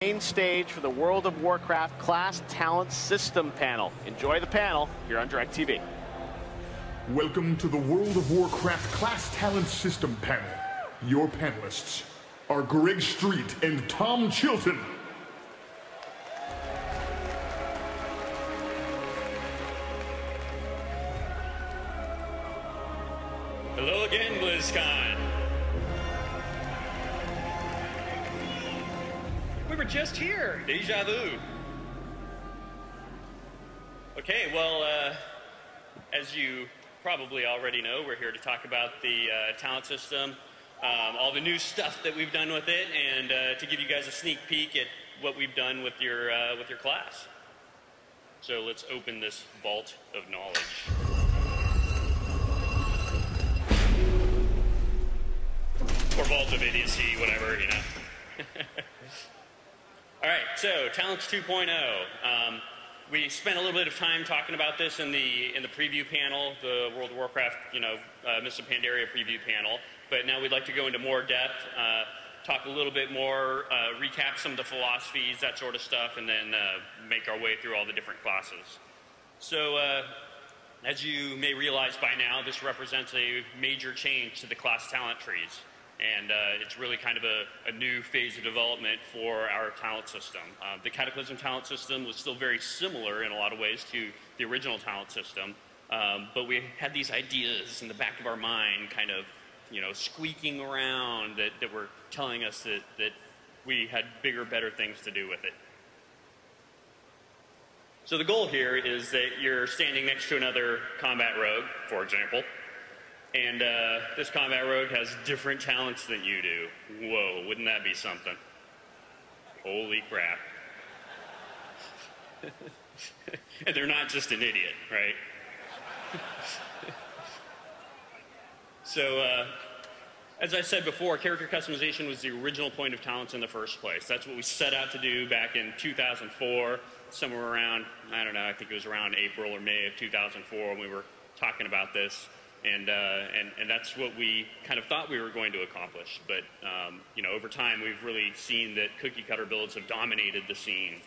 Main stage for the World of Warcraft Class Talent System panel. Enjoy the panel here on DirecTV. Welcome to the World of Warcraft Class Talent System panel. Your panelists are Greg Street and Tom Chilton. Hello again, Blizzcon. We were just here. Deja vu. Okay, well, as you probably already know, we're here to talk about the talent system, all the new stuff that we've done with it, and to give you guys a sneak peek at what we've done with your class. So let's open this vault of knowledge. Or vault of idiocy, whatever, you know. All right, so Talents 2.0. We spent a little bit of time talking about this in the preview panel, the World of Warcraft, Mists of Pandaria preview panel. But now we'd like to go into more depth, talk a little bit more, recap some of the philosophies, that sort of stuff, and then make our way through all the different classes. So, as you may realize by now, this represents a major change to the class talent trees. And it's really kind of a new phase of development for our talent system. The Cataclysm talent system was still very similar in a lot of ways to the original talent system, but we had these ideas in the back of our mind kind of, squeaking around that were telling us that we had bigger, better things to do with it. So the goal here is that you're standing next to another combat rogue, for example, and this combat rogue has different talents than you do. Whoa, wouldn't that be something? Holy crap. And they're not just an idiot, right? So, as I said before, character customization was the original point of talents in the first place. That's what we set out to do back in 2004, somewhere around, I don't know, I think it was around April or May of 2004 when we were talking about this. And that's what we kind of thought we were going to accomplish. But, over time, we've really seen that cookie-cutter builds have dominated the scene.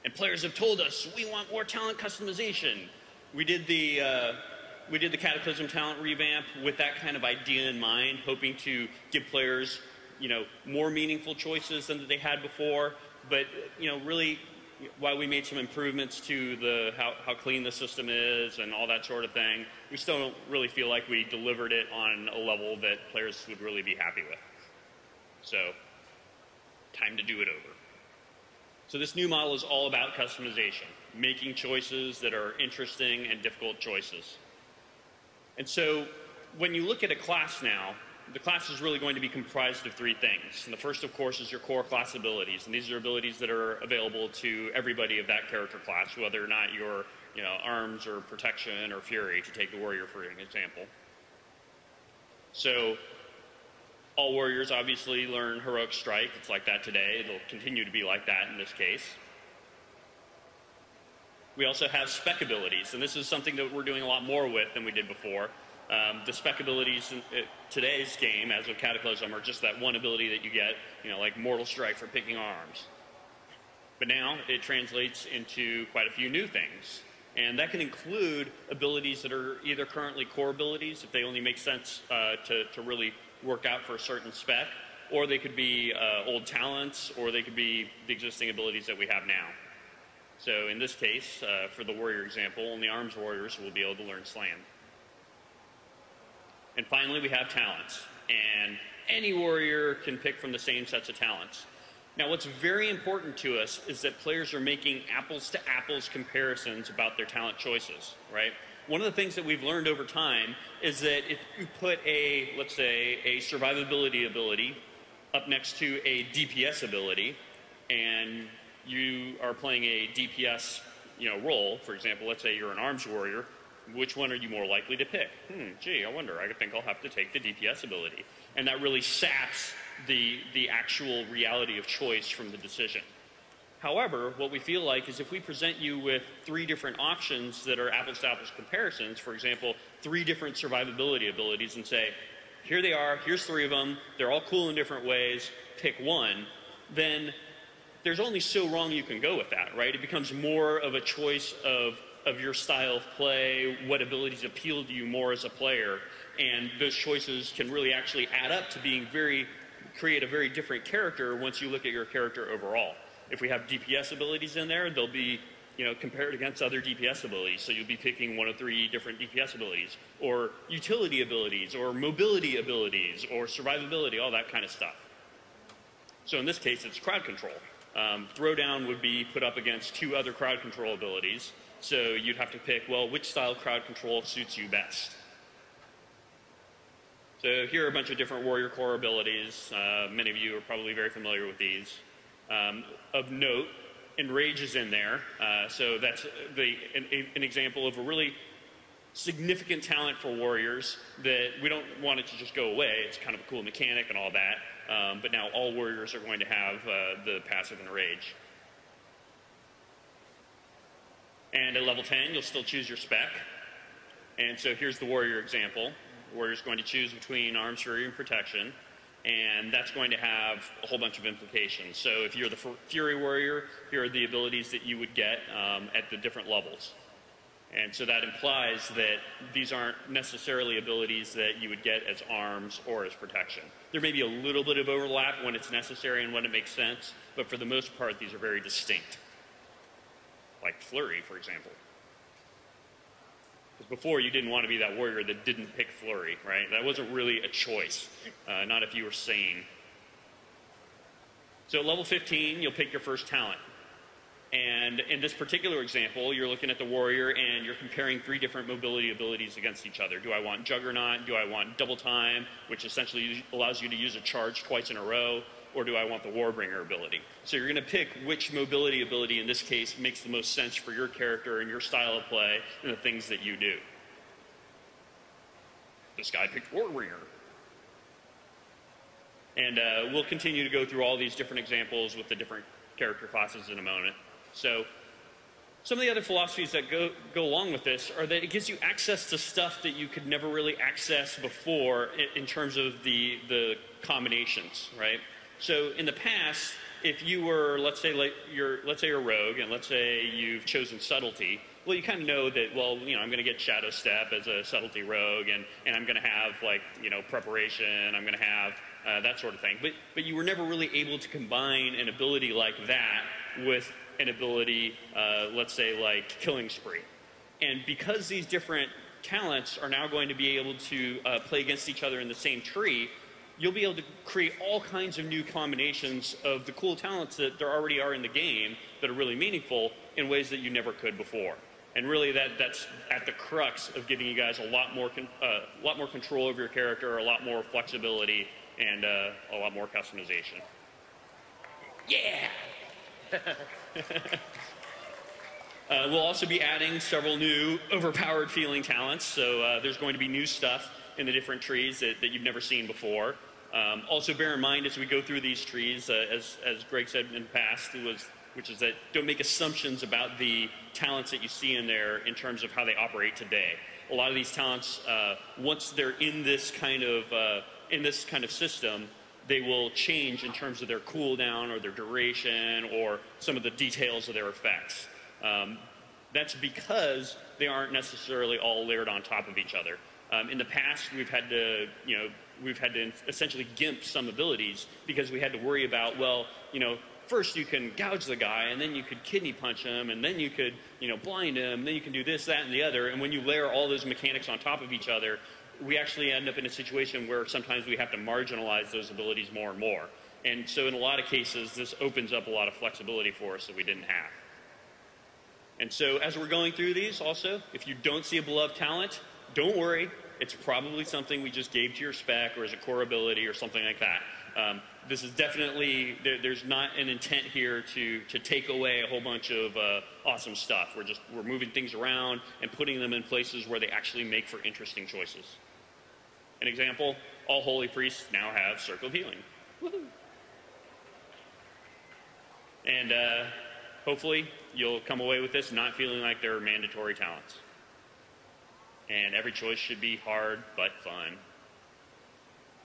And players have told us, we want more talent customization. We did the Cataclysm talent revamp with that kind of idea in mind, hoping to give players, more meaningful choices than they had before. But, really, while we made some improvements to how clean the system is and all that sort of thing, we still don't really feel like we delivered it on a level that players would really be happy with. So, time to do it over. So this new model is all about customization, making choices that are interesting and difficult choices. And so, when you look at a class now, the class is really going to be comprised of three things. And the first, of course, is your core class abilities. And these are abilities that are available to everybody of that character class, whether or not you're, arms or protection or fury, to take the warrior for an example. So, all warriors obviously learn heroic strike. It's like that today. It'll continue to be like that in this case. We also have spec abilities, and this is something that we're doing a lot more with than we did before. The spec abilities in today's game, as of Cataclysm, are just that one ability that you get, like Mortal Strike for picking arms. But now it translates into quite a few new things. And that can include abilities that are either currently core abilities, if they only make sense to really work out for a certain spec, or they could be old talents, or they could be the existing abilities that we have now. So in this case, for the warrior example, only arms warriors will be able to learn Slam. And finally, we have talents. And any warrior can pick from the same sets of talents. Now, what's very important to us is that players are making apples-to-apples comparisons about their talent choices, right? One of the things that we've learned over time is that if you put let's say, a survivability ability up next to a DPS ability, and you are playing a DPS, role, for example, let's say you're an arms warrior, which one are you more likely to pick? Gee, I wonder. I think I'll have to take the DPS ability. And that really saps the actual reality of choice from the decision. However, what we feel like is if we present you with three different options that are apples-to-apples comparisons, for example, three different survivability abilities, and say, here they are, here's three of them, they're all cool in different ways, pick one, then there's only so wrong you can go with that, right? It becomes more of a choice of your style of play, what abilities appeal to you more as a player, and those choices can really actually add up to being create a very different character once you look at your character overall. If we have DPS abilities in there, they'll be compared against other DPS abilities. So you'll be picking one of 3 different DPS abilities, or utility abilities, or mobility abilities, or survivability, all that kind of stuff. So in this case, it's crowd control. Throwdown would be put up against 2 other crowd control abilities. So you'd have to pick, well, which style crowd control suits you best? So here are a bunch of different warrior core abilities. Many of you are probably very familiar with these. Of note, Enrage is in there. So that's an example of a really significant talent for warriors that we don't want it to just go away. It's kind of a cool mechanic and all that. But now all warriors are going to have the passive Enrage. And at level 10, you'll still choose your spec. And so here's the warrior example. The warrior's going to choose between Arms, Fury, and Protection. And that's going to have a whole bunch of implications. So if you're the Fury warrior, here are the abilities that you would get at the different levels. And so that implies that these aren't necessarily abilities that you would get as Arms or as Protection. There may be a little bit of overlap when it's necessary and when it makes sense, but for the most part, these are very distinct. Like Flurry, for example. Because before, you didn't want to be that warrior that didn't pick Flurry, right? That wasn't really a choice, not if you were sane. So at level 15, you'll pick your first talent. And in this particular example, you're looking at the warrior and you're comparing 3 different mobility abilities against each other. Do I want Juggernaut? Do I want Double Time, which essentially allows you to use a charge twice in a row? Or do I want the Warbringer ability? So you're going to pick which mobility ability, in this case, makes the most sense for your character and your style of play and the things that you do. This guy picked Warbringer. And we'll continue to go through all these different examples with the different character classes in a moment. So some of the other philosophies that go along with this are that it gives you access to stuff that you could never really access before in terms of the combinations, right? So in the past, if you were, let's say you're a rogue, and let's say you've chosen subtlety, well, you kind of know that, well, I'm going to get Shadow Step as a subtlety rogue, and I'm going to have, preparation, I'm going to have that sort of thing. But you were never really able to combine an ability like that with an ability, let's say, like Killing Spree. And because these different talents are now going to be able to play against each other in the same tree, you'll be able to create all kinds of new combinations of the cool talents that there already are in the game that are really meaningful in ways that you never could before. And really that's at the crux of giving you guys a lot more control over your character, a lot more flexibility, and a lot more customization. Yeah! We'll also be adding several new overpowered feeling talents. So there's going to be new stuff in the different trees that you've never seen before. Also bear in mind as we go through these trees, as Greg said in the past, which is that don't make assumptions about the talents that you see in there in terms of how they operate today. A lot of these talents, once they're in this kind of system, they will change in terms of their cooldown or their duration or some of the details of their effects. That's because they aren't necessarily all layered on top of each other. In the past, we've had to essentially gimp some abilities because we had to worry about, well, first you can gouge the guy, and then you could kidney punch him, and then you could, blind him, and then you can do this, that, and the other. And when you layer all those mechanics on top of each other, we actually end up in a situation where sometimes we have to marginalize those abilities more and more. And so in a lot of cases, this opens up a lot of flexibility for us that we didn't have. And so as we're going through these also, if you don't see a beloved talent, don't worry. It's probably something we just gave to your spec or as a core ability or something like that. This is definitely, there's not an intent here to take away a whole bunch of awesome stuff. We're moving things around and putting them in places where they actually make for interesting choices. An example, all holy priests now have Circle of Healing. Woohoo! And hopefully you'll come away with this not feeling like they're mandatory talents. And every choice should be hard but fun.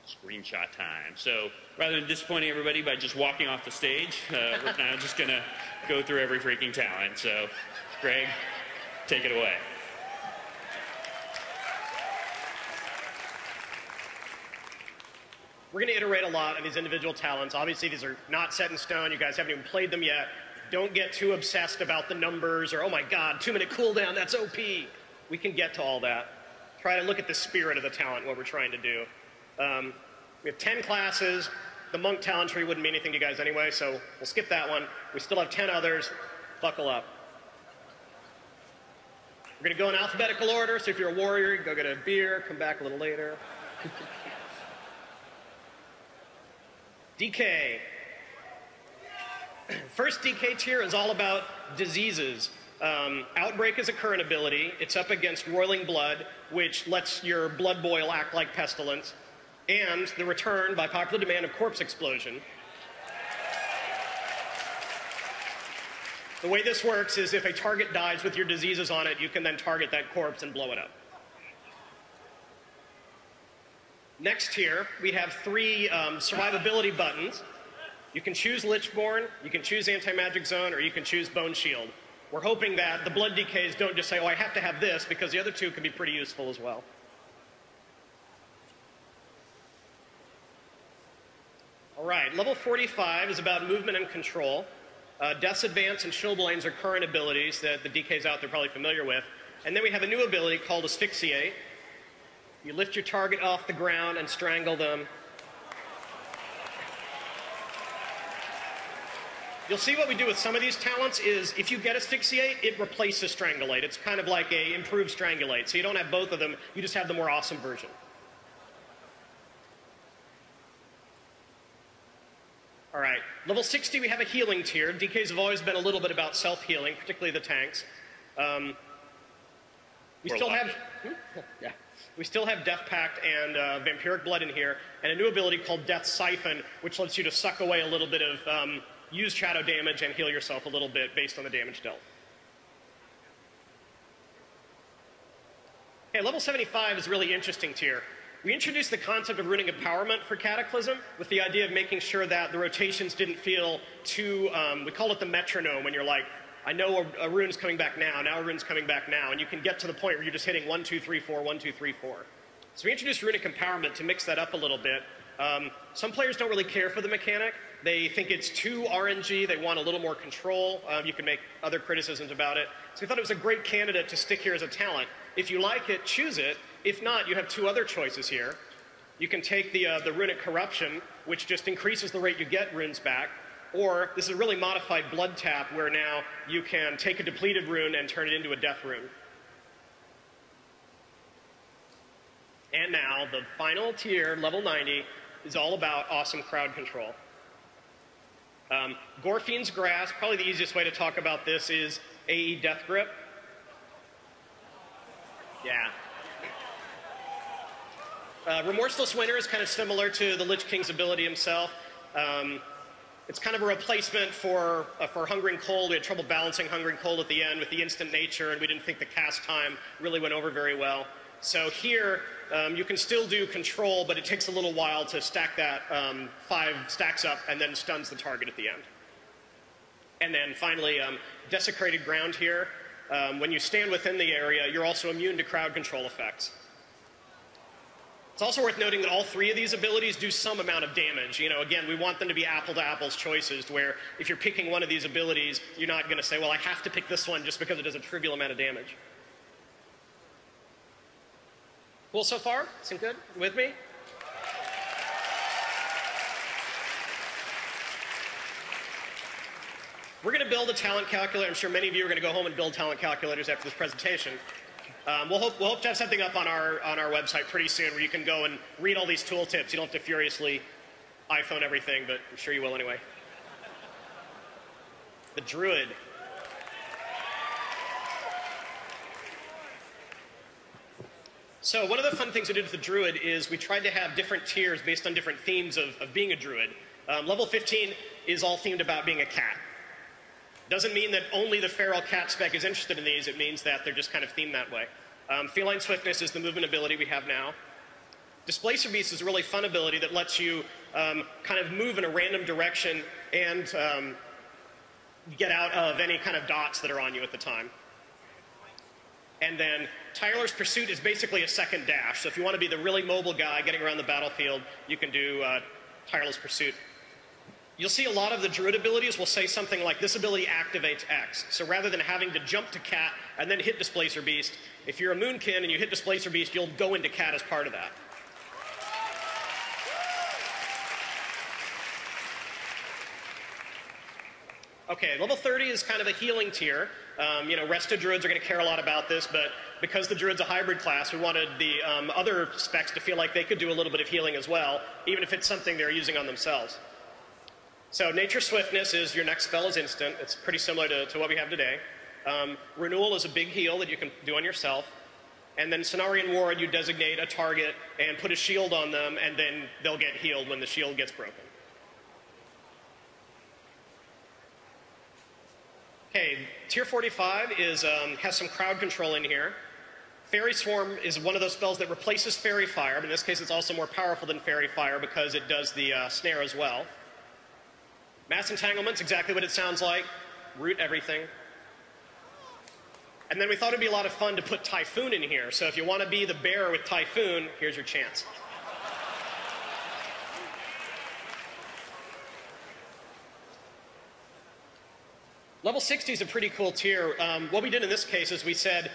screenshot time. So rather than disappointing everybody by just walking off the stage, we're now just going to go through every freaking talent. So, Greg, take it away. We're going to iterate a lot on these individual talents. Obviously, these are not set in stone. You guys haven't even played them yet. Don't get too obsessed about the numbers or, oh my god, 2-minute cooldown, that's OP. We can get to all that. Try to look at the spirit of the talent, what we're trying to do. We have 10 classes. The monk talent tree wouldn't mean anything to you guys anyway, so we'll skip that one. We still have 10 others. Buckle up. We're going to go in alphabetical order, so if you're a warrior, go get a beer, come back a little later. DK. First DK tier is all about diseases. Outbreak is a current ability. It's up against Roiling Blood, which lets your blood boil act like pestilence, and the return, by popular demand, of Corpse Explosion. The way this works is if a target dies with your diseases on it, you can then target that corpse and blow it up. Next here, we have 3 survivability buttons. You can choose Lichborn, you can choose Anti-Magic Zone, or you can choose Bone Shield. We're hoping that the blood DKs don't just say, oh, I have to have this, because the other 2 can be pretty useful as well. All right, level 45 is about movement and control. Death's Advance and Chilblains are current abilities that the DKs out there are probably familiar with. And then we have a new ability called Asphyxiate. You lift your target off the ground and strangle them. You'll see what we do with some of these talents is if you get Asphyxiate, it replaces Strangulate. It's kind of like a improved Strangulate. So you don't have both of them, you just have the more awesome version. All right, level 60 we have a healing tier. DKs have always been a little bit about self-healing, particularly the tanks. We still have Death Pact and Vampiric Blood in here, and a new ability called Death Siphon, which lets you to suck away a little bit of used shadow damage and heal yourself a little bit based on the damage dealt. Okay, level 75 is a really interesting tier. We introduced the concept of runic empowerment for Cataclysm with the idea of making sure that the rotations didn't feel too, we call it the metronome, when you're like, I know a rune's coming back now a rune's coming back now, and you can get to the point where you're just hitting 1, 2, 3, 4, 1, 2, 3, 4. So we introduced runic empowerment to mix that up a little bit. Some players don't really care for the mechanic. They think it's too RNG. They want a little more control. You can make other criticisms about it. So we thought it was a great candidate to stick here as a talent. If you like it, choose it. If not, you have 2 other choices here. You can take the runic corruption, which just increases the rate you get runes back. Or this is a really modified blood tap where now you can take a depleted rune and turn it into a death rune. And now the final tier, level 90, is all about awesome crowd control. Gorfien's Grasp, probably the easiest way to talk about this is AE Death Grip. Yeah. Remorseless Winter is kind of similar to the Lich King's ability himself. It's kind of a replacement for Hungering Cold. We had trouble balancing Hungering Cold at the end with the instant nature, and we didn't think the cast time really went over very well. So here, you can still do control, but it takes a little while to stack that 5 stacks up and then stuns the target at the end. And then finally, Desecrated Ground here. When you stand within the area, you're also immune to crowd control effects. It's also worth noting that all 3 of these abilities do some amount of damage. You know, again, we want them to be apple-to-apples choices, where if you're picking one of these abilities, you're not going to say, well, I have to pick this one just because it does a trivial amount of damage. Cool so far? Seem good? You with me? We're going to build a talent calculator. I'm sure many of you are going to go home and build talent calculators after this presentation. We'll hope to have something up on our website pretty soon where you can go and read all these tooltips. You don't have to furiously iPhone everything, but I'm sure you will anyway. The Druid. So one of the fun things we did with the Druid is we tried to have different tiers based on different themes of being a Druid. Level 15 is all themed about being a cat. Doesn't mean that only the feral cat spec is interested in these. It means that they're just kind of themed that way. Feline Swiftness is the movement ability we have now. Displacer Beast is a really fun ability that lets you kind of move in a random direction and get out of any kind of dots that are on you at the time. And then Tireless Pursuit is basically a second dash. So if you want to be the really mobile guy getting around the battlefield, you can do Tireless Pursuit. You'll see a lot of the Druid abilities will say something like, this ability activates X. So rather than having to jump to Cat and then hit Displacer Beast, if you're a Moonkin and you hit Displacer Beast, you'll go into Cat as part of that. Okay, level 30 is kind of a healing tier. Rest of Druids are going to care a lot about this, but because the Druid's a hybrid class, we wanted the other specs to feel like they could do a little bit of healing as well, even if it's something they're using on themselves. So Nature Swiftness is your next spell is instant. It's pretty similar to what we have today. Renewal is a big heal that you can do on yourself. And then Cenarian Ward, you designate a target and put a shield on them, and then they'll get healed when the shield gets broken. Okay, Tier 45 has some crowd control in here. Fairy Swarm is one of those spells that replaces Fairy Fire, but in this case it's also more powerful than Fairy Fire because it does the snare as well. Mass Entanglement's exactly what it sounds like. Root everything. And then we thought it'd be a lot of fun to put Typhoon in here, so if you want to be the bear with Typhoon, here's your chance. Level 60 is a pretty cool tier. What we did in this case is we said,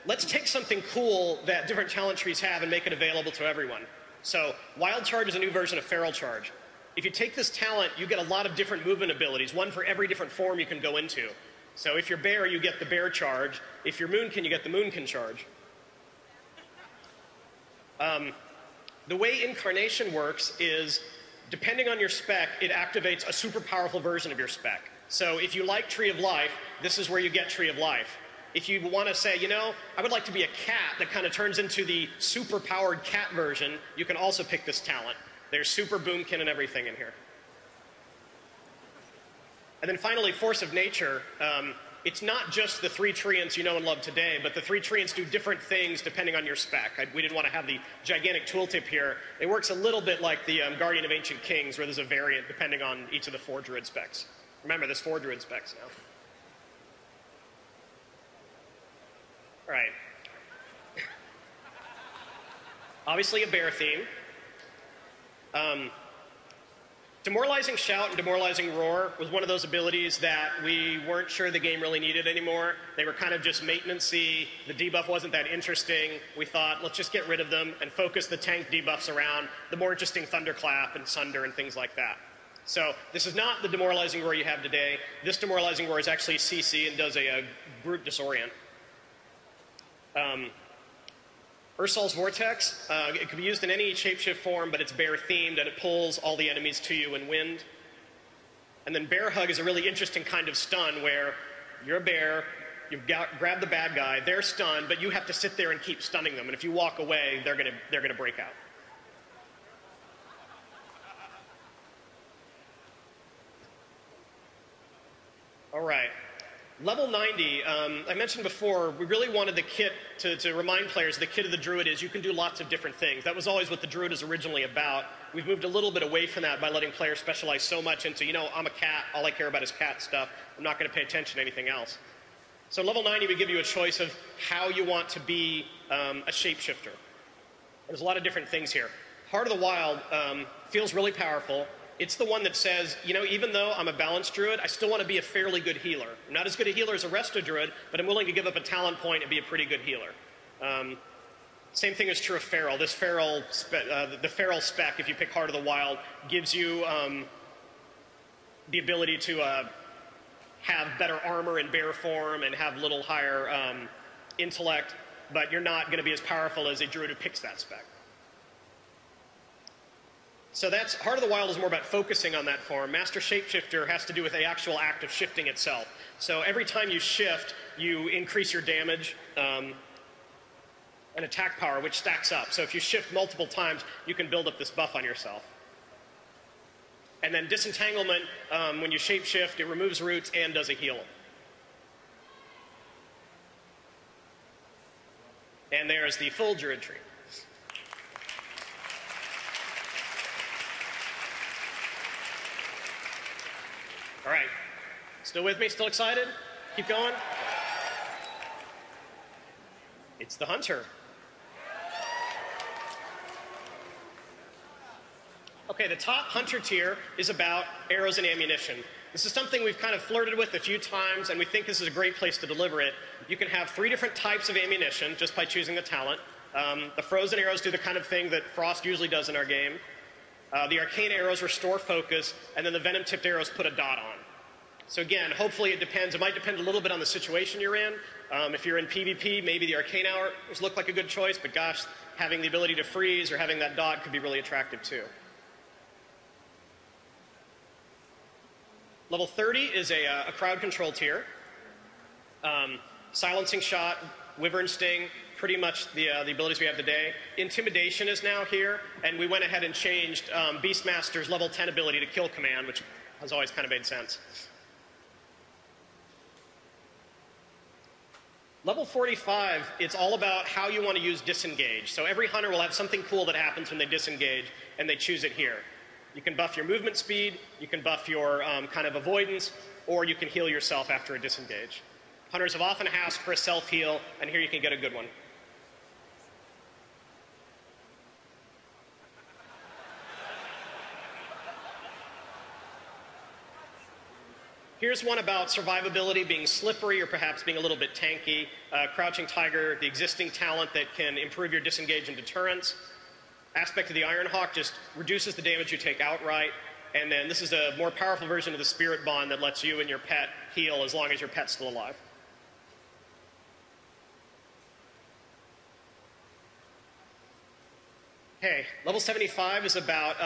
let's take something cool that different talent trees have and make it available to everyone. So Wild Charge is a new version of Feral Charge. If you take this talent, you get a lot of different movement abilities, one for every different form you can go into. So if you're Bear, you get the Bear Charge. If you're Moonkin, you get the Moonkin Charge. The way Incarnation works is, depending on your spec, it activates a super powerful version of your spec. So if you like Tree of Life, this is where you get Tree of Life. If you want to say, I would like to be a cat that kind of turns into the super powered cat version, you can also pick this talent. There's super boomkin and everything in here. And then finally, Force of Nature. It's not just the 3 treants you know and love today, but the 3 treants do different things depending on your spec. We didn't want to have the gigantic tooltip here. It works a little bit like the Guardian of Ancient Kings, where there's a variant depending on each of the 4 Druid specs. Remember, there's 4 Druid specs now. All right. Obviously a bear theme. Demoralizing Shout and Demoralizing Roar was one of those abilities that we weren't sure the game really needed anymore. They were kind of just maintenance-y. The debuff wasn't that interesting. We thought, let's just get rid of them and focus the tank debuffs around the more interesting Thunderclap and Sunder and things like that. So this is not the Demoralizing Roar you have today. This Demoralizing Roar is actually CC and does a group disorient. Ursol's Vortex, it can be used in any shapeshift form, but it's bear themed and it pulls all the enemies to you in wind. And then Bear Hug is a really interesting kind of stun where you're a bear, you've grabbed the bad guy, they're stunned, but you have to sit there and keep stunning them. And if you walk away, they're gonna break out. All right. Level 90, I mentioned before, we really wanted the kit to remind players the kit of the Druid is you can do lots of different things. That was always what the Druid is originally about. We've moved a little bit away from that by letting players specialize so much into, I'm a cat, all I care about is cat stuff. I'm not going to pay attention to anything else. So level 90, we give you a choice of how you want to be a shapeshifter. There's a lot of different things here. Heart of the Wild feels really powerful. It's the one that says, even though I'm a balanced Druid, I still want to be a fairly good healer. I'm not as good a healer as a Resto Druid, but I'm willing to give up a talent point and be a pretty good healer. Same thing is true of Feral. This Feral, the Feral spec, if you pick Heart of the Wild, gives you the ability to have better armor in bear form and have a little higher intellect, but you're not going to be as powerful as a Druid who picks that spec. So that's Heart of the Wild is more about focusing on that form. Master Shapeshifter has to do with the actual act of shifting itself. So every time you shift, you increase your damage and attack power, which stacks up. So if you shift multiple times, you can build up this buff on yourself. And then Disentanglement, when you shapeshift, it removes roots and does a heal. And there's the full Druid tree. Still with me? Still excited? Keep going? It's the Hunter. Okay, the top Hunter tier is about arrows and ammunition. This is something we've kind of flirted with a few times, and we think this is a great place to deliver it. You can have 3 different types of ammunition just by choosing the talent. The frozen arrows do the kind of thing that Frost usually does in our game. The arcane arrows restore focus, and then the venom-tipped arrows put a dot on. So again, hopefully it depends. It might depend a little bit on the situation you're in. If you're in PvP, maybe the arcane arrows look like a good choice, but gosh, having the ability to freeze or having that dot could be really attractive too. Level 30 is a crowd control tier. Silencing shot, wyvern sting, pretty much the abilities we have today. Intimidation is now here, and we went ahead and changed Beastmaster's level 10 ability to kill command, which has always kind of made sense. Level 45, it's all about how you want to use disengage. So every hunter will have something cool that happens when they disengage, and they choose it here. You can buff your movement speed, you can buff your kind of avoidance, or you can heal yourself after a disengage. Hunters have often asked for a self-heal, and here you can get a good one. Here's one about survivability being slippery or perhaps being a little bit tanky. Crouching Tiger, the existing talent that can improve your disengage and deterrence. Aspect of the Iron Hawk just reduces the damage you take outright. And then this is a more powerful version of the Spirit Bond that lets you and your pet heal as long as your pet's still alive. Okay, level 75 is about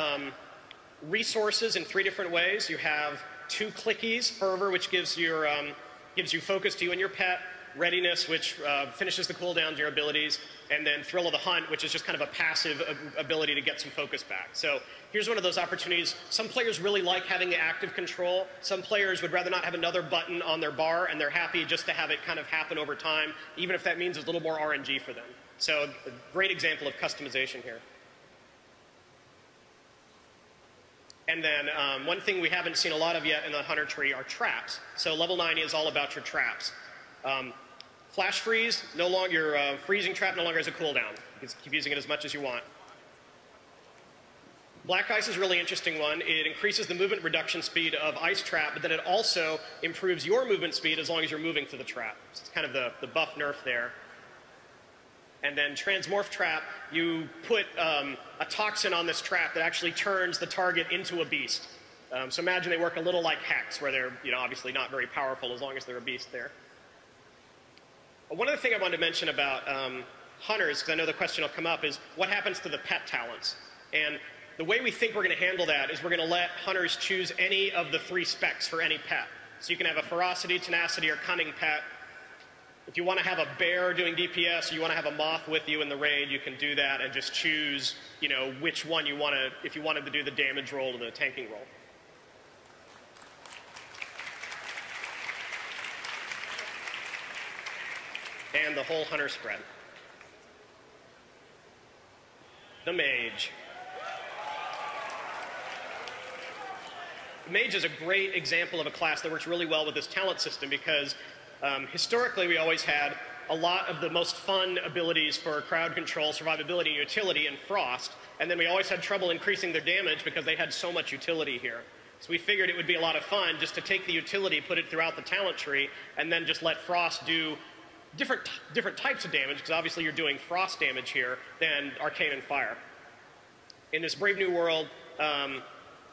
resources in 3 different ways. You have 2 clickies, Fervor, which gives you focus to you and your pet, Readiness, which finishes the cooldowns of your abilities, and then Thrill of the Hunt, which is just kind of a passive ability to get some focus back. So here's one of those opportunities. Some players really like having the active control. Some players would rather not have another button on their bar, and they're happy just to have it kind of happen over time, even if that means a little more RNG for them. So a great example of customization here. And then one thing we haven't seen a lot of yet in the Hunter tree are traps. So level 90 is all about your traps. Flash freeze, your freezing trap no longer has a cooldown. You can keep using it as much as you want. Black ice is a really interesting one. It increases the movement reduction speed of ice trap, but then it also improves your movement speed as long as you're moving through the trap. So it's kind of the buff nerf there. And then transmorph trap, you put a toxin on this trap that actually turns the target into a beast. So imagine they work a little like Hex, where they're obviously not very powerful as long as they're a beast there. One other thing I wanted to mention about hunters, because I know the question will come up, is what happens to the pet talents? And the way we think we're going to handle that is we're going to let hunters choose any of the 3 specs for any pet. So you can have a ferocity, tenacity, or cunning pet. If you want to have a bear doing DPS, or you want to have a moth with you in the raid, you can do that and just choose, which one you want to, if you wanted to do the damage roll or the tanking roll. And the whole hunter spread. The mage. The mage is a great example of a class that works really well with this talent system because historically we always had a lot of the most fun abilities for crowd control, survivability, and utility in Frost, and then we always had trouble increasing their damage because they had so much utility here. So we figured it would be a lot of fun just to take the utility, put it throughout the talent tree, and then just let Frost do different types of damage, because obviously you're doing Frost damage here, than Arcane and Fire. In this Brave New World,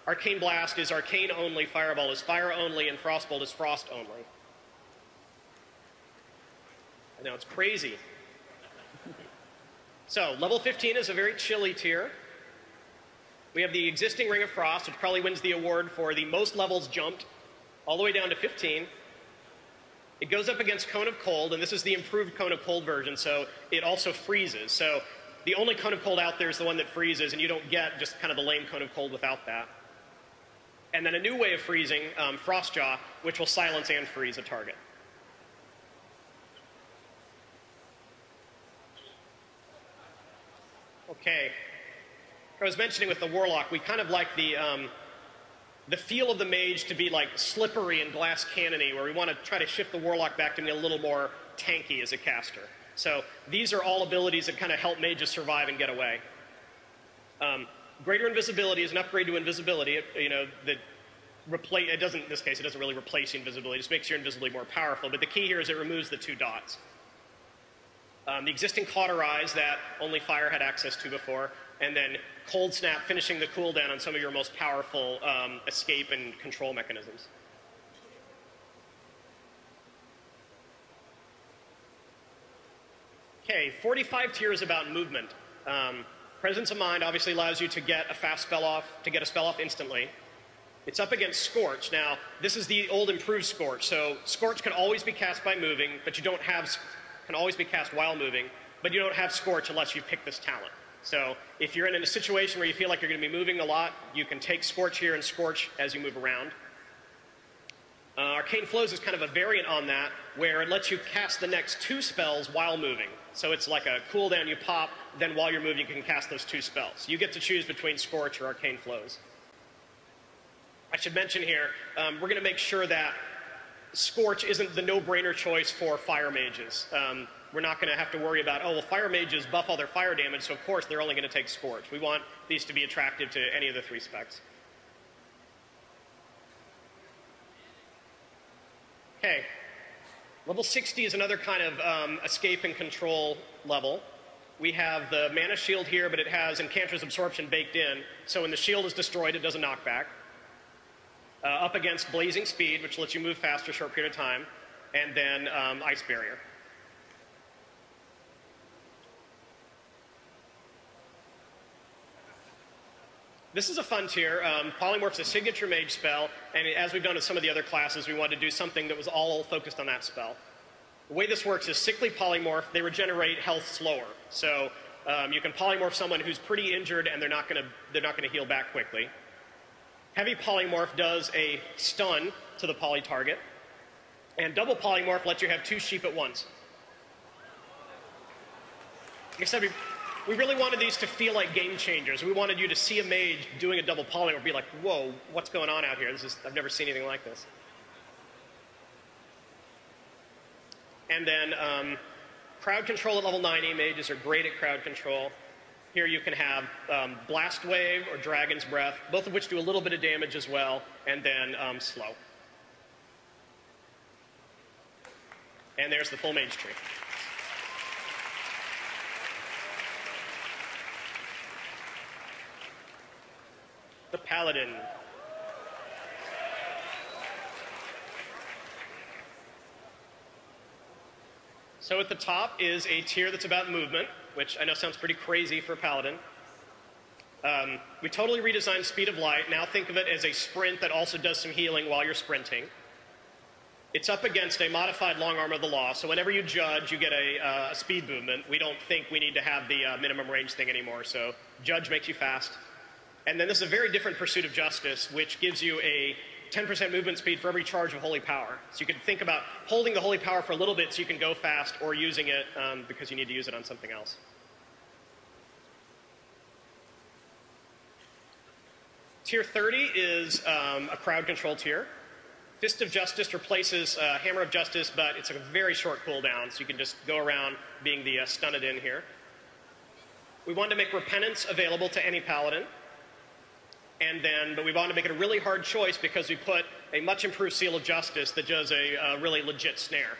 Arcane Blast is Arcane only, Fireball is Fire only, and Frostbolt is Frost only. I know, it's crazy. So, level 15 is a very chilly tier. We have the existing Ring of Frost, which probably wins the award for the most levels jumped, all the way down to 15. It goes up against Cone of Cold, and this is the improved Cone of Cold version, so it also freezes. So the only Cone of Cold out there is the one that freezes, and you don't get just kind of the lame Cone of Cold without that. And then a new way of freezing, Frostjaw, which will silence and freeze a target. Okay. I was mentioning with the Warlock, we kind of like the the feel of the mage to be like slippery and glass cannony, where we want to try to shift the warlock back to being a little more tanky as a caster. So these are all abilities that kind of help mages survive and get away. Greater invisibility is an upgrade to invisibility. It doesn't, in this case, it doesn't really replace invisibility. It just makes your invisibility more powerful. But the key here is it removes the 2 dots. The existing cauterize that only fire had access to before, and then cold snap, finishing the cooldown on some of your most powerful escape and control mechanisms. Okay, 45 tier is about movement. Presence of mind obviously allows you to get a fast spell off, instantly. It's up against Scorch. Now, this is the old improved Scorch. So Scorch can always be cast by moving, but you don't have, can always be cast while moving, but you don't have Scorch unless you pick this talent. So if you're in a situation where you feel like you're going to be moving a lot, you can take Scorch here and Scorch as you move around. Arcane Flows is kind of a variant on that, where it lets you cast the next 2 spells while moving. So it's like a cooldown you pop, then while you're moving you can cast those 2 spells. You get to choose between Scorch or Arcane Flows. I should mention here, we're going to make sure that Scorch isn't the no-brainer choice for fire mages. We're not going to have to worry about, oh, well, fire mages buff all their fire damage, so of course they're only going to take Scorch. We want these to be attractive to any of the 3 specs. Okay. Level 60 is another kind of escape and control level. We have the mana shield here, but it has Enchantress Absorption baked in, so when the shield is destroyed, it does a knockback. Up against Blazing Speed, which lets you move faster a short period of time, and then Ice Barrier. This is a fun tier. Polymorph's a signature mage spell, and as we've done with some of the other classes, we wanted to do something that was all focused on that spell. The way this works is Sickly Polymorph, they regenerate health slower. So you can polymorph someone who's pretty injured and they're not going to heal back quickly. Heavy Polymorph does a stun to the poly target. And Double Polymorph lets you have 2 sheep at once. Like I said, we really wanted these to feel like game changers. We wanted you to see a mage doing a double polymorph and be like, whoa, what's going on out here? I've never seen anything like this. And then crowd control at level 90. Mages are great at crowd control. Here you can have Blast Wave or Dragon's Breath, both of which do a little bit of damage as well, and then Slow. And there's the full mage tree. The Paladin. So at the top is a tier that's about movement, which I know sounds pretty crazy for Paladin. We totally redesigned Speed of Light. Now think of it as a sprint that also does some healing while you're sprinting. It's up against a modified Long Arm of the Law, so whenever you judge, you get a speed movement. We don't think we need to have the minimum range thing anymore, so judge makes you fast. And then this is a very different Pursuit of Justice, which gives you a 10% movement speed for every charge of Holy Power. So you can think about holding the Holy Power for a little bit so you can go fast, or using it because you need to use it on something else. Tier 30 is a crowd control tier. Fist of Justice replaces Hammer of Justice, but it's a very short cooldown, so you can just go around being the stunned in here. We wanted to make Repentance available to any Paladin. But we wanted to make it a really hard choice because we put a much improved Seal of Justice that does a really legit snare.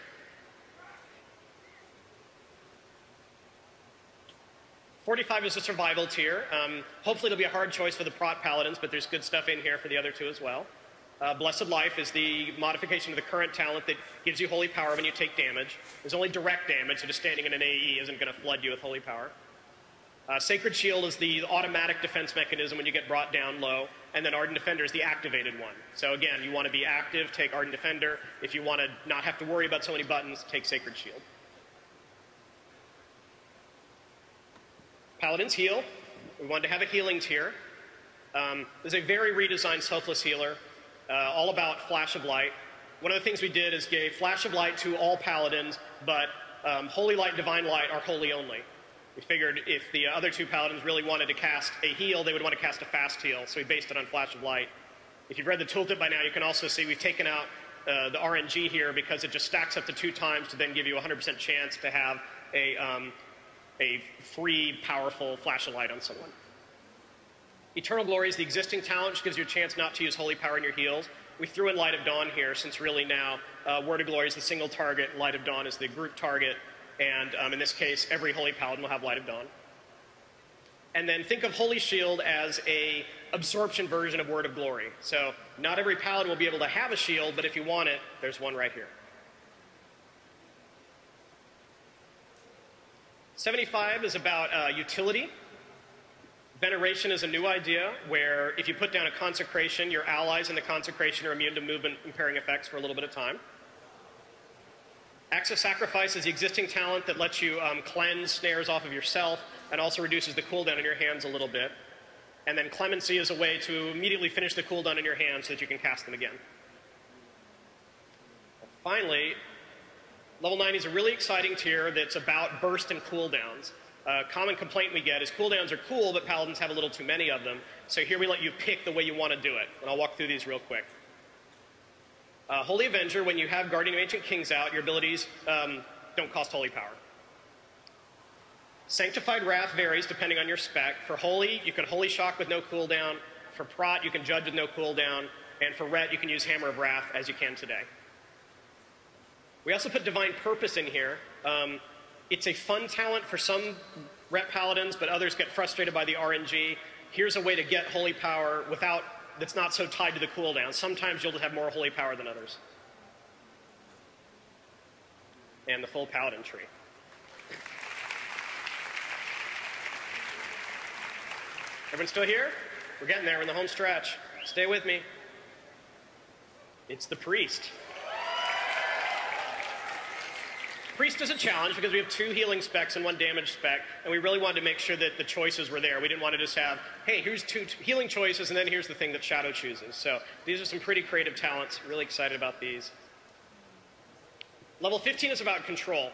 '45 is a survival tier. Hopefully it'll be a hard choice for the Prot Paladins, but there's good stuff in here for the other 2 as well. Blessed Life is the modification of the current talent that gives you Holy Power when you take damage. There's only direct damage, so just standing in an AE isn't going to flood you with Holy Power. Sacred Shield is the automatic defense mechanism when you get brought down low, and then Ardent Defender is the activated one. So again, you want to be active, take Ardent Defender. If you want to not have to worry about so many buttons, take Sacred Shield. Paladins heal. We wanted to have a healing tier. There's a very redesigned Selfless Healer, all about Flash of Light. One of the things we did is gave Flash of Light to all Paladins, but Holy Light, Divine Light are holy only. We figured if the other 2 Paladins really wanted to cast a heal, they would want to cast a fast heal, so we based it on Flash of Light. If you've read the tooltip by now, you can also see we've taken out the RNG here because it just stacks up to 2 times to then give you a 100% chance to have a free, powerful flash of light on someone. Eternal Glory is the existing talent, which gives you a chance not to use Holy Power in your heals. We threw in Light of Dawn here, since really now Word of Glory is the single target, Light of Dawn is the group target, and in this case, every Holy Paladin will have Light of Dawn. And then think of Holy Shield as a absorption version of Word of Glory. So not every Paladin will be able to have a shield, but if you want it, there's one right here. 75 is about utility. Veneration is a new idea where if you put down a consecration, your allies in the consecration are immune to movement impairing effects for a little bit of time. Acts of Sacrifice is the existing talent that lets you cleanse snares off of yourself and also reduces the cooldown in your hands a little bit. And then Clemency is a way to immediately finish the cooldown in your hands so that you can cast them again. Finally, level 90 is a really exciting tier that's about burst and cooldowns. A common complaint we get is cooldowns are cool, but Paladins have a little too many of them. So here we let you pick the way you want to do it. And I'll walk through these real quick. Holy Avenger, when you have Guardian of Ancient Kings out, your abilities don't cost Holy Power. Sanctified Wrath varies depending on your spec. For Holy, you can Holy Shock with no cooldown. For Prot, you can Judge with no cooldown. And for Ret, you can use Hammer of Wrath as you can today. We also put Divine Purpose in here. It's a fun talent for some Ret Paladins, but others get frustrated by the RNG. Here's a way to get Holy Power that's not so tied to the cooldown. Sometimes you'll have more Holy Power than others. And the full Paladin tree. Everyone still here? We're getting there. We're in the home stretch. Stay with me. It's the Priest. Priest is a challenge because we have 2 healing specs and 1 damage spec, and we really wanted to make sure that the choices were there. We didn't want to just have, hey, here's 2 healing choices, and then here's the thing that Shadow chooses. So these are some pretty creative talents. Really excited about these. Level 15 is about control.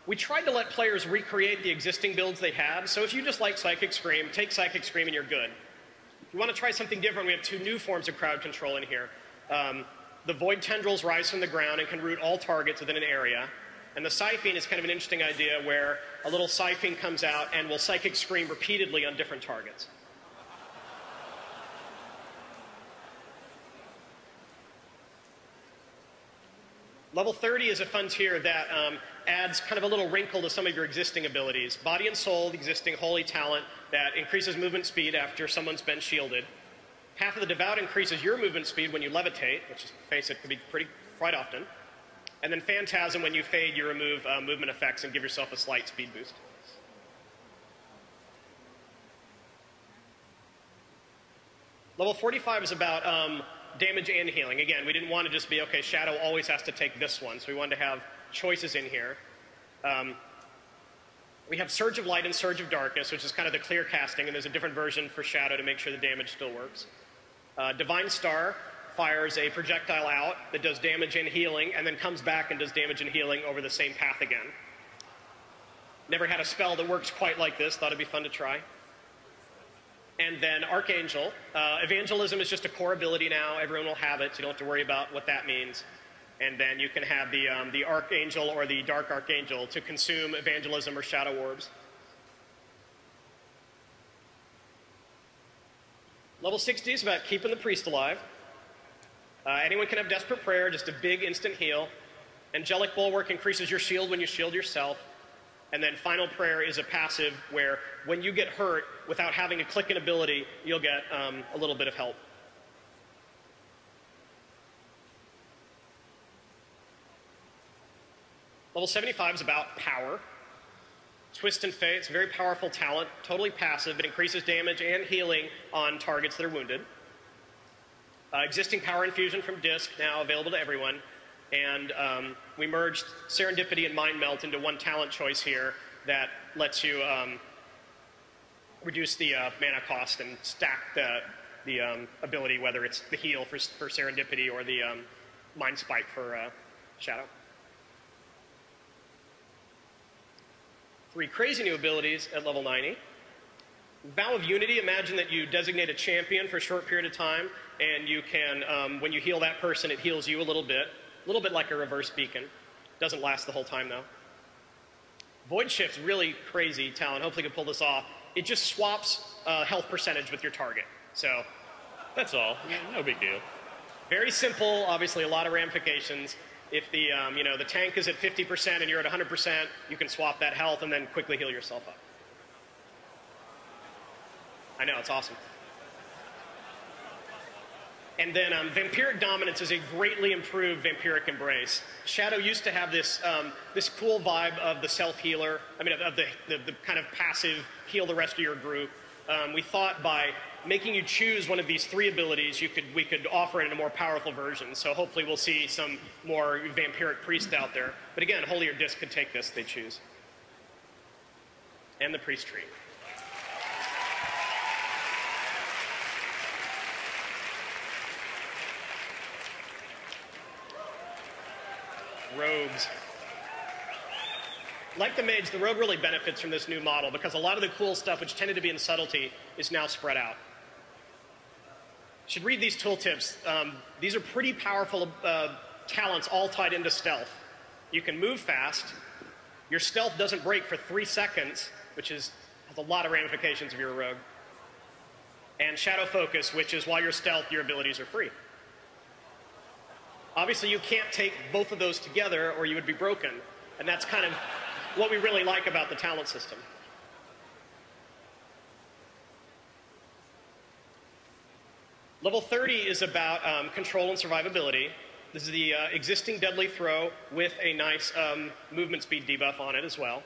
We tried to let players recreate the existing builds they had, so if you just like Psychic Scream, take Psychic Scream and you're good. If you want to try something different, we have 2 new forms of crowd control in here. The Void Tendrils rise from the ground and can root all targets within an area. And the Siphene is kind of an interesting idea where a little Siphene comes out and will Psychic Scream repeatedly on different targets. Level 30 is a fun tier that adds kind of a little wrinkle to some of your existing abilities. Body and Soul, the existing holy talent that increases movement speed after someone's been shielded. Path of the Devout increases your movement speed when you levitate, which, face it, can be quite often. And then Phantasm, when you fade, you remove movement effects and give yourself a slight speed boost. Level 45 is about damage and healing. Again, we didn't want to just be, okay, Shadow always has to take this one, so we wanted to have choices in here. We have Surge of Light and Surge of Darkness, which is kind of the clear casting, and there's a different version for Shadow to make sure the damage still works. Divine Star fires a projectile out that does damage and healing, and then comes back and does damage and healing over the same path again. Never had a spell that works quite like this. Thought it'd be fun to try. And then Archangel. Evangelism is just a core ability now. Everyone will have it, so you don't have to worry about what that means. And then you can have the Archangel or the Dark Archangel to consume Evangelism or Shadow Orbs. Level 60 is about keeping the Priest alive. Anyone can have Desperate Prayer, just a big instant heal. Angelic Bulwark increases your shield when you shield yourself. And then Final Prayer is a passive where when you get hurt, without having to click an ability, you'll get a little bit of help. Level 75 is about power. Twist and Fate, it's a very powerful talent, totally passive, but increases damage and healing on targets that are wounded. Existing Power Infusion from Disc, now available to everyone. And we merged Serendipity and Mind Melt into one talent choice here that lets you reduce the mana cost and stack the ability, whether it's the heal for Serendipity or the Mind Spike for Shadow. 3 crazy new abilities at level 90. Vow of Unity, imagine that you designate a champion for a short period of time, and you can, when you heal that person, it heals you a little bit like a reverse beacon. Doesn't last the whole time, though. Void Shift's really crazy talent. Hopefully you can pull this off. It just swaps health percentage with your target. So That's all. No big deal. very simple, obviously a lot of ramifications. If the, the tank is at 50% and you're at 100%, you can swap that health and then quickly heal yourself up. I know, it's awesome. And then Vampiric Dominance is a greatly improved Vampiric Embrace. Shadow used to have this, this cool vibe of the self-healer, of the kind of passive heal the rest of your group. We thought by making you choose one of these 3 abilities, we could offer it in a more powerful version. So hopefully we'll see some more Vampiric Priest out there. But again, Holy or Disc could take this if they choose. And the Priest Tree. Rogues. Like the Mage, the Rogue really benefits from this new model because a lot of the cool stuff, which tended to be in subtlety, is now spread out. You should read these tooltips. These are pretty powerful talents all tied into stealth. You can move fast. Your stealth doesn't break for 3 seconds, which has a lot of ramifications if you're a rogue. And Shadow Focus, which is while you're stealth, your abilities are free. Obviously, you can't take both of those together or you would be broken. And that's kind of what we really like about the talent system. Level 30 is about control and survivability. This is the existing Deadly Throw with a nice movement speed debuff on it as well.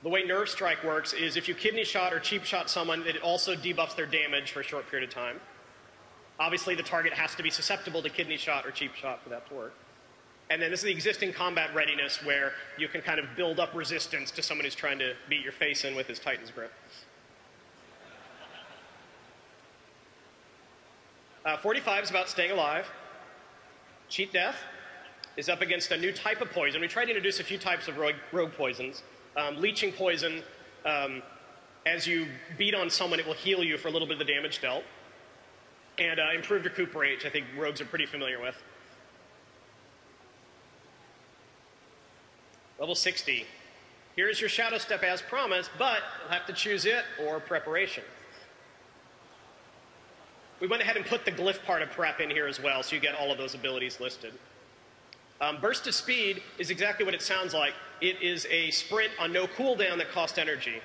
The way Nerve Strike works is if you kidney shot or cheap shot someone, it also debuffs their damage for a short period of time. Obviously, the target has to be susceptible to kidney shot or cheap shot for that to work. And then this is the existing combat readiness where you can kind of build up resistance to someone who's trying to beat your face in with his Titan's Grip. 45 is about staying alive. Cheat Death is up against a new type of poison. We tried to introduce a few types of rogue poisons. Leeching Poison, as you beat on someone, it will heal you for a little bit of the damage dealt. And improved recuperate, which I think rogues are pretty familiar with. Level 60. Here's your Shadow Step as promised, but you'll have to choose it or Preparation. We went ahead and put the glyph part of Prep in here as well, so you get all of those abilities listed. Burst of Speed is exactly what it sounds like. It is a sprint on no cooldown that costs energy.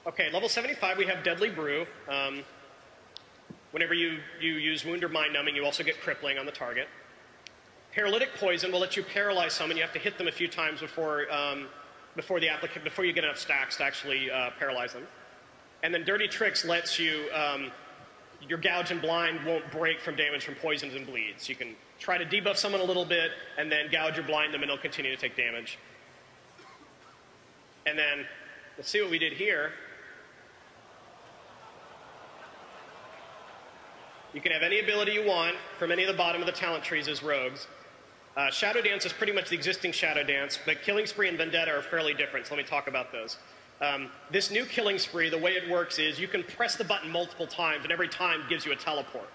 Okay, level 75, we have Deadly Brew. Whenever you use Wound or Mind Numbing, you also get crippling on the target. Paralytic Poison will let you paralyze someone. You have to hit them a few times before you get enough stacks to actually paralyze them. And then Dirty Tricks lets you, your Gouge and Blind won't break from damage from poisons and bleeds. You can try to debuff someone a little bit, and then gouge or blind them, and they'll continue to take damage. And then, let's see what we did here. You can have any ability you want from any of the bottom of the talent trees as rogues. Shadow Dance is pretty much the existing Shadow Dance, but Killing Spree and Vendetta are fairly different, so let me talk about those. This new Killing Spree, the way it works is you can press the button multiple times, and every time gives you a teleport.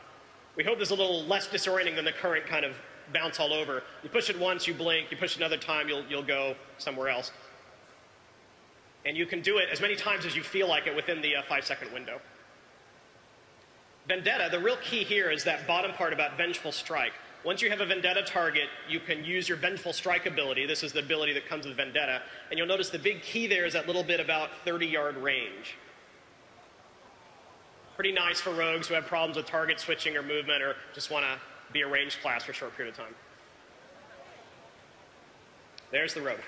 We hope this is a little less disorienting than the current kind of bounce all over. You push it once, you blink. You push it another time, you'll go somewhere else. And you can do it as many times as you feel like it within the 5-second window. Vendetta, the real key here is that bottom part about Vengeful Strike. Once you have a Vendetta target, you can use your Vengeful Strike ability. This is the ability that comes with Vendetta. And you'll notice the big key there is that little bit about 30-yard range. Pretty nice for rogues who have problems with target switching or movement or just want to be a ranged class for a short period of time. There's the rogue.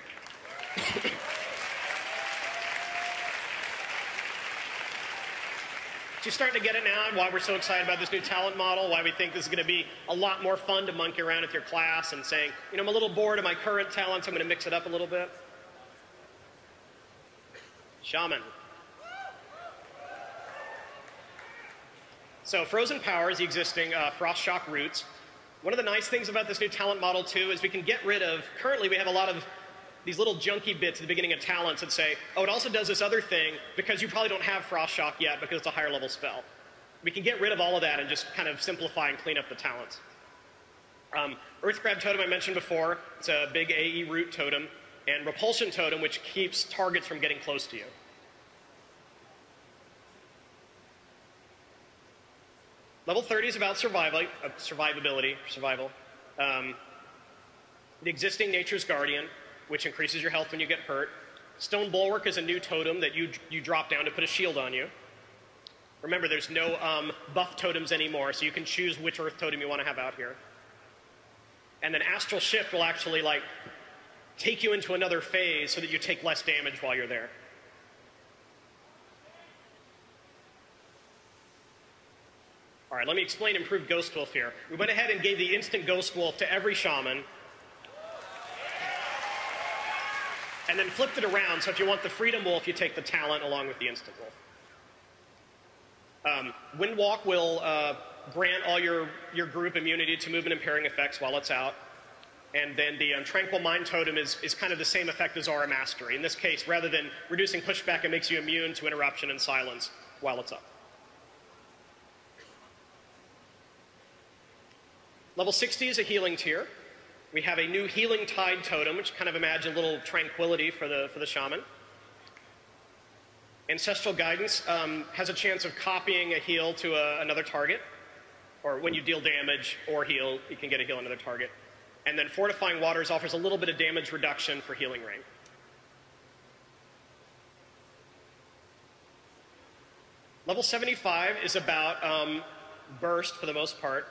So you're starting to get it now and why we're so excited about this new talent model, why we think this is going to be a lot more fun to monkey around with your class and saying, you know, I'm a little bored of my current talents, I'm going to mix it up a little bit. Shaman. So Frozen Power is the existing Frost Shock roots. One of the nice things about this new talent model, too, is we can get rid of, currently we have a lot of these little junky bits at the beginning of talents that say, oh, it also does this other thing because you probably don't have Frost Shock yet because it's a higher level spell. We can get rid of all of that and just kind of simplify and clean up the talents. Earth Grab Totem I mentioned before. It's a big AE root totem. And Repulsion Totem, which keeps targets from getting close to you. Level 30 is about survivability. The existing Nature's Guardian, which increases your health when you get hurt. Stone Bulwark is a new totem that you drop down to put a shield on you. Remember, there's no buff totems anymore, so you can choose which Earth Totem you want to have out here. And then Astral Shift will actually, like, take you into another phase so that you take less damage while you're there. All right, let me explain Improved Ghost Wolf here. We went ahead and gave the instant Ghost Wolf to every shaman. And then flipped it around, so if you want the Freedom Wolf, you take the talent along with the instant wolf. Windwalk will grant all your group immunity to movement impairing effects while it's out. And then the Tranquil Mind Totem is kind of the same effect as Aura Mastery. In this case, rather than reducing pushback, it makes you immune to interruption and silence while it's up. Level 60 is a healing tier. We have a new Healing Tide Totem, which kind of imagine a little tranquility for the shaman. Ancestral Guidance has a chance of copying a heal to another target. Or when you deal damage or heal, you can get a heal on another target. And then Fortifying Waters offers a little bit of damage reduction for Healing Ring. Level 75 is about burst for the most part.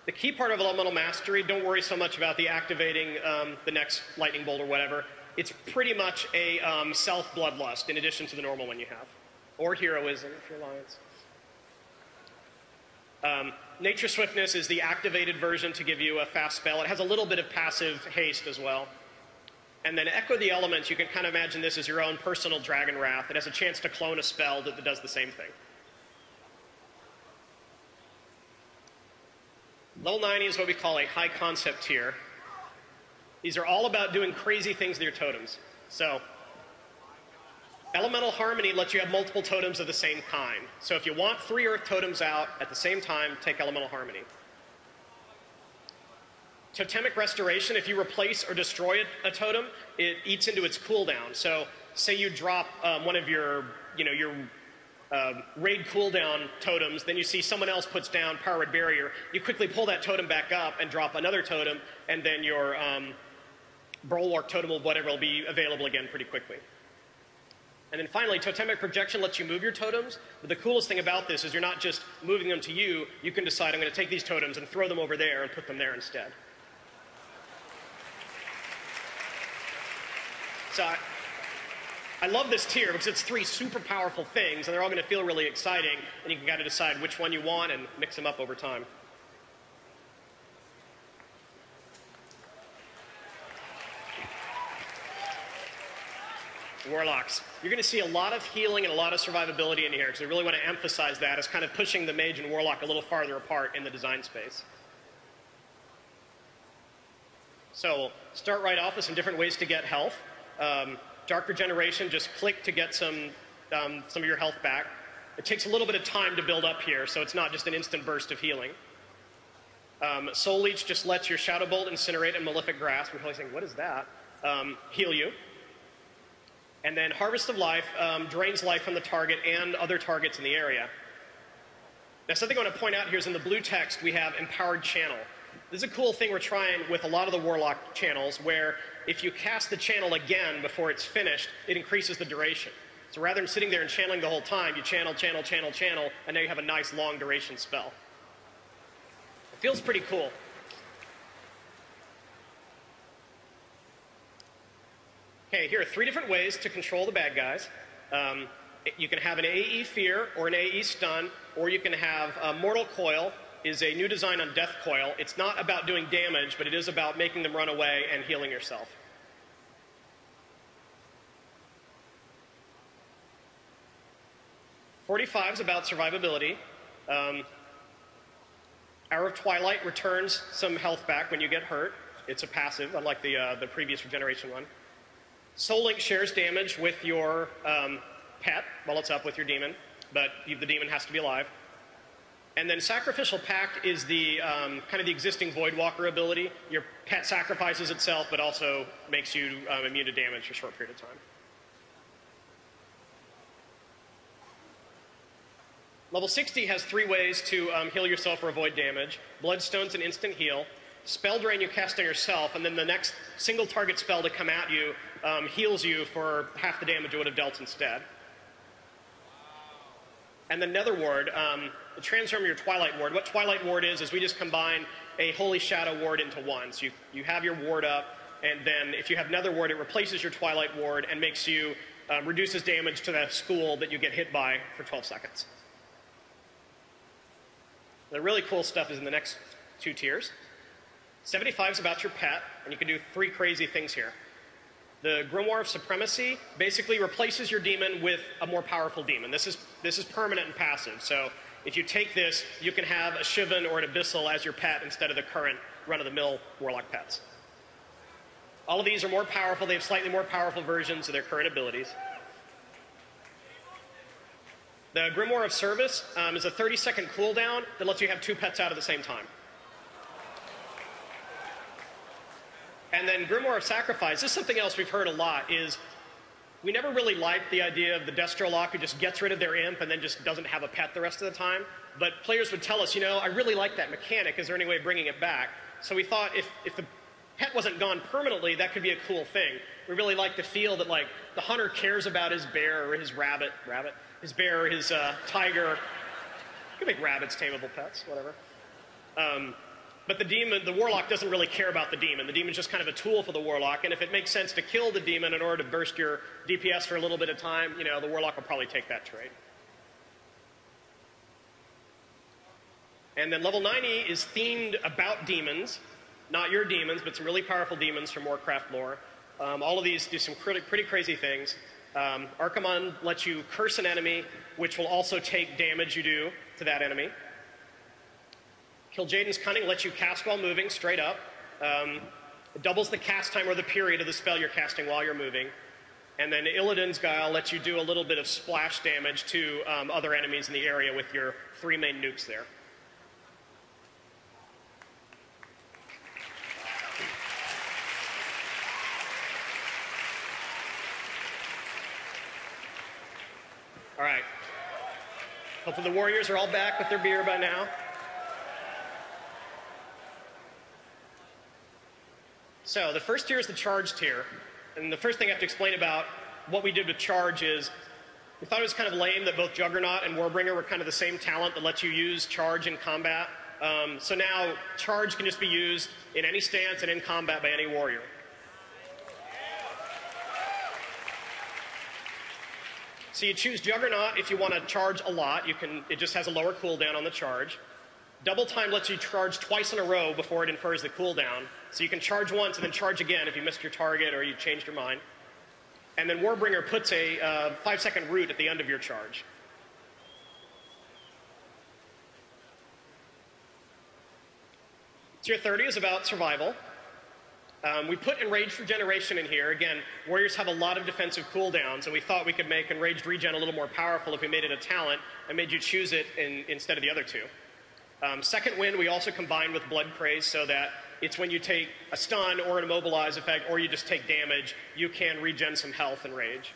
The key part of Elemental Mastery, don't worry so much about the activating the next Lightning Bolt or whatever. It's pretty much a self-bloodlust in addition to the normal one you have. Or Heroism if you're Alliance. Nature Swiftness is the activated version to give you a fast spell. It has a little bit of passive haste as well. And then Echo the Elements, you can kind of imagine this as your own personal Dragon Wrath. It has a chance to clone a spell that does the same thing. Level 90 is what we call a high concept tier. These are all about doing crazy things with your totems. So, Elemental Harmony lets you have multiple totems of the same kind. So if you want 3 Earth totems out at the same time, take Elemental Harmony. Totemic Restoration, if you replace or destroy a totem, it eats into its cooldown. So say you drop one of your raid cooldown totems, then you see someone else puts down Power Red Barrier, you quickly pull that totem back up and drop another totem, and then your Bulwark totem or whatever will be available again pretty quickly. And then finally, Totemic Projection lets you move your totems, but the coolest thing about this is you're not just moving them to you, you can decide I'm going to take these totems and throw them over there and put them there instead. So I love this tier because it's 3 super powerful things, and they're all going to feel really exciting, and you can kind of decide which one you want and mix them up over time. Warlocks. You're going to see a lot of healing and a lot of survivability in here, because we really want to emphasize that as kind of pushing the Mage and Warlock a little farther apart in the design space. So we'll start right off with some different ways to get health. Dark Regeneration, just click to get some of your health back. It takes a little bit of time to build up here, so it's not just an instant burst of healing. Soul Leech just lets your Shadow Bolt, Incinerate, and Malefic Grasp, we're probably saying, what is that? Heal you. And then Harvest of Life drains life from the target and other targets in the area. Now, something I want to point out here is in the blue text, we have Empowered Channel. This is a cool thing we're trying with a lot of the Warlock channels, where if you cast the channel again before it's finished, it increases the duration. So rather than sitting there and channeling the whole time, you channel, channel, channel, channel, and now you have a nice long duration spell. It feels pretty cool. Okay, here are 3 different ways to control the bad guys. You can have an AE Fear or an AE Stun, or you can have Mortal Coil is a new design on Death Coil. It's not about doing damage, but it is about making them run away and healing yourself. .45 is about survivability. Hour of Twilight returns some health back when you get hurt. It's a passive, unlike the previous regeneration one. Soul Link shares damage with your pet while it's up with your demon, but the demon has to be alive. And then Sacrificial Pact is the kind of the existing Voidwalker ability. Your pet sacrifices itself, but also makes you immune to damage for a short period of time. Level 60 has 3 ways to heal yourself or avoid damage. Bloodstone's an instant heal. Spell Drain you cast on yourself, and then the next single target spell to come at you heals you for half the damage it would have dealt instead. And the Nether Ward, transform your Twilight Ward. What Twilight Ward is we just combine a Holy Shadow Ward into one. So you have your ward up, and then if you have Nether Ward, it replaces your Twilight Ward and makes you, reduces damage to that school that you get hit by for 12 seconds. The really cool stuff is in the next 2 tiers. 75 is about your pet, and you can do 3 crazy things here. The Grimoire of Supremacy basically replaces your demon with a more powerful demon. This is permanent and passive, so if you take this, you can have a Shivan or an Abyssal as your pet instead of the current run-of-the-mill Warlock pets. All of these are more powerful. They have slightly more powerful versions of their current abilities. The Grimoire of Service is a 30-second cooldown that lets you have 2 pets out at the same time. And then Grimoire of Sacrifice, this is something else we've heard a lot, is we never really liked the idea of the Destro Lock who just gets rid of their imp and then just doesn't have a pet the rest of the time. But players would tell us, I really like that mechanic. Is there any way of bringing it back? So we thought if the pet wasn't gone permanently, that could be a cool thing. We really like to feel that, like, the hunter cares about his bear or his rabbit, his bear or his tiger. You can make rabbits tameable pets, whatever. But the Warlock doesn't really care about the demon. The demon's just kind of a tool for the Warlock, and if it makes sense to kill the demon in order to burst your DPS for a little bit of time, the Warlock will probably take that trade. And then level 90 is themed about demons, not your demons, but some really powerful demons from Warcraft lore. All of these do some pretty crazy things. Archimon lets you curse an enemy, which will also take damage you do to that enemy. Kil'jaeden's Cunning lets you cast while moving, straight up. It doubles the cast time or the period of the spell you're casting while you're moving. And then Illidan's Guile lets you do a little bit of splash damage to other enemies in the area with your 3 main nukes there. All right. Hopefully the Warriors are all back with their beer by now. So the first tier is the Charge tier. And the first thing I have to explain about what we did with Charge is we thought it was kind of lame that both Juggernaut and Warbringer were kind of the same talent that lets you use Charge in combat. So now Charge can just be used in any stance and in combat by any warrior. So you choose Juggernaut if you want to charge a lot. It just has a lower cooldown on the charge. Double Time lets you charge twice in a row before it infers the cooldown. So you can charge once and then charge again if you missed your target or you changed your mind. And then Warbringer puts a 5-second root at the end of your charge. Tier 30 is about survival. We put Enraged Regeneration in here. Again, warriors have a lot of defensive cooldowns, and we thought we could make Enraged Regen a little more powerful if we made it a talent and made you choose it instead of the other 2. Second Wind we also combined with Blood Craze so that it's when you take a stun or an immobilize effect or you just take damage, you can regen some health and rage.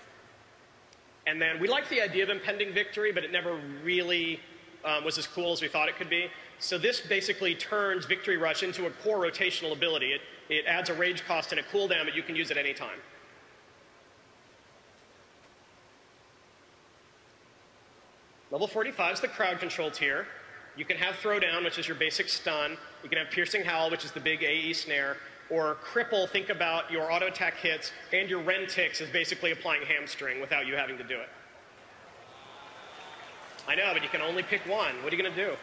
And then we liked the idea of Impending Victory, but it never really was as cool as we thought it could be. So this basically turns Victory Rush into a core rotational ability. It adds a rage cost and a cooldown that you can use at any time. Level 45 is the crowd control tier. You can have Throwdown, which is your basic stun. You can have Piercing Howl, which is the big AE snare. Or Cripple, think about your auto attack hits, and your Ren Ticks is basically applying Hamstring without you having to do it. I know, but you can only pick one. What are you going to do?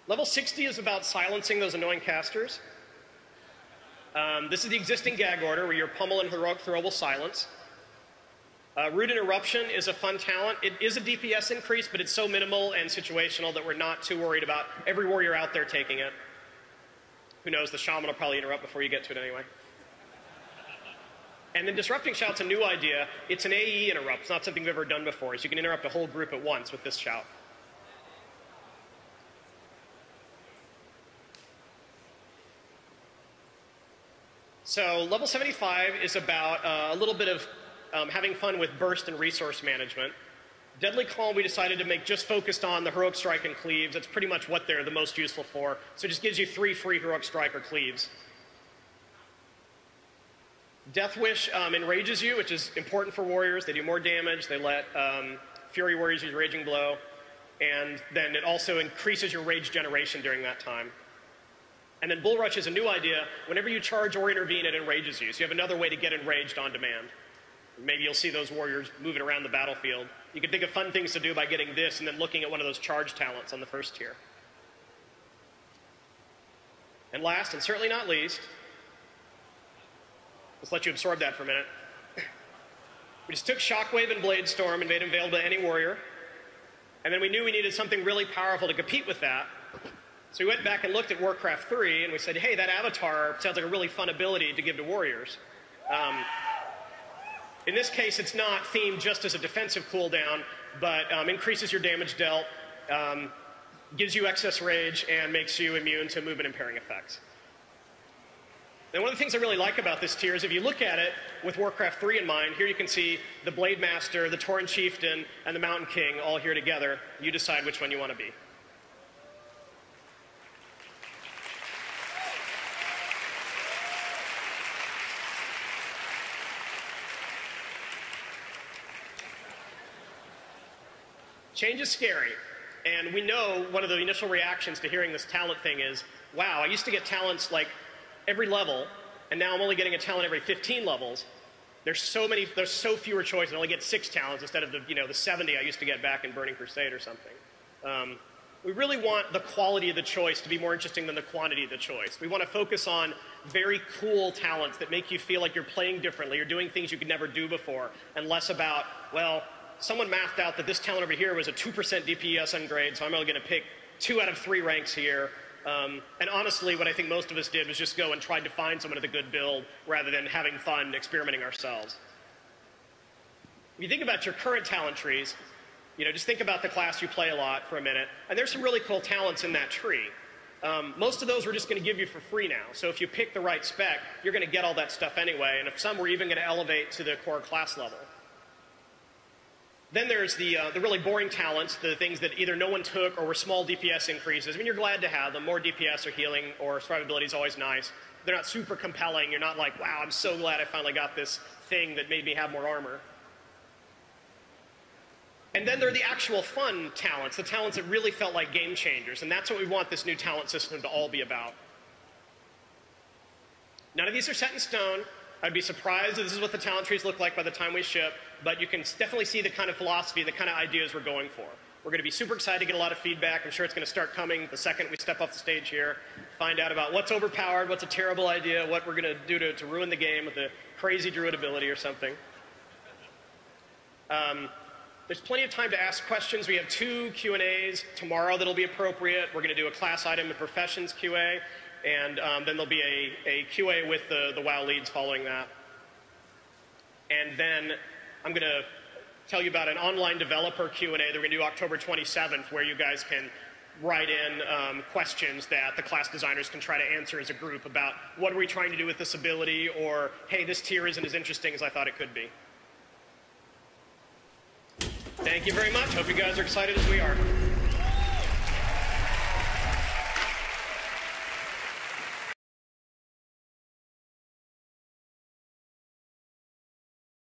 Level 60 is about silencing those annoying casters. This is the existing gag order where you're pummel and heroic throw will silence. Root Interruption is a fun talent. It is a DPS increase, but it's so minimal and situational that we're not too worried about every warrior out there taking it. Who knows, the Shaman will probably interrupt before you get to it anyway. And then Disrupting Shout's a new idea. It's an AE interrupt. It's not something we've ever done before, so you can interrupt a whole group at once with this shout. So level 75 is about a little bit of having fun with burst and resource management. Deadly Calm we decided to make just focused on the Heroic Strike and Cleaves. That's pretty much what they're the most useful for. So it just gives you 3 free Heroic Strike or Cleaves. Death Wish enrages you, which is important for warriors. They do more damage. They let Fury warriors use Raging Blow. And then it also increases your rage generation during that time. And then Bull Rush is a new idea. Whenever you charge or intervene, it enrages you. So you have another way to get enraged on demand. Maybe you'll see those warriors moving around the battlefield. You can think of fun things to do by getting this and then looking at one of those charge talents on the first tier. And last, and certainly not least, let's let you absorb that for a minute. We just took Shockwave and Blade Storm and made them available to any warrior. And then we knew we needed something really powerful to compete with that. So we went back and looked at Warcraft 3 and we said, hey, that avatar sounds like a really fun ability to give to warriors. In this case, it's not themed just as a defensive cooldown, but increases your damage dealt, gives you excess rage, and makes you immune to movement impairing effects. And one of the things I really like about this tier is if you look at it with Warcraft 3 in mind, here you can see the Blade Master, the Tauren Chieftain, and the Mountain King all here together. You decide which one you want to be. Change is scary, and we know one of the initial reactions to hearing this talent thing is, wow, I used to get talents like every level, and now I'm only getting a talent every 15 levels. There's so fewer choices. I only get 6 talents instead of the 70 I used to get back in Burning Crusade or something. We really want the quality of the choice to be more interesting than the quantity of the choice. We want to focus on very cool talents that make you feel like you're playing differently, you're doing things you could never do before, and less about, well, someone mathed out that this talent over here was a 2% DPS upgrade, so I'm only going to pick 2 out of 3 ranks here. And honestly, what I think most of us did was just go and tried to find someone with a good build rather than having fun experimenting ourselves. If you think about your current talent trees, just think about the class you play a lot for a minute, and there's some really cool talents in that tree. Most of those we're just going to give you for free now, so if you pick the right spec, you're going to get all that stuff anyway, and if some we're even going to elevate to the core class level. Then there's the really boring talents, the things that either no one took or were small DPS increases. I mean, you're glad to have them. More DPS or healing or survivability is always nice. They're not super compelling. You're not like, wow, I'm so glad I finally got this thing that made me have more armor. And then there are the actual fun talents, the talents that really felt like game changers. And that's what we want this new talent system to all be about. None of these are set in stone. I'd be surprised if this is what the talent trees look like by the time we ship, but you can definitely see the kind of philosophy, the kind of ideas we're going for. We're going to be super excited to get a lot of feedback. I'm sure it's going to start coming the second we step off the stage here, find out about what's overpowered, what's a terrible idea, what we're going to do to ruin the game with a crazy druid ability or something. There's plenty of time to ask questions. We have 2 Q&As tomorrow that'll be appropriate. We're going to do a class item and professions QA. And then there'll be a QA with the WoW leads following that. And then I'm going to tell you about an online developer Q&A that we're going to do October 27th, where you guys can write in questions that the class designers can try to answer as a group about what are we trying to do with this ability, or hey, this tier isn't as interesting as I thought it could be. Thank you very much. Hope you guys are excited as we are.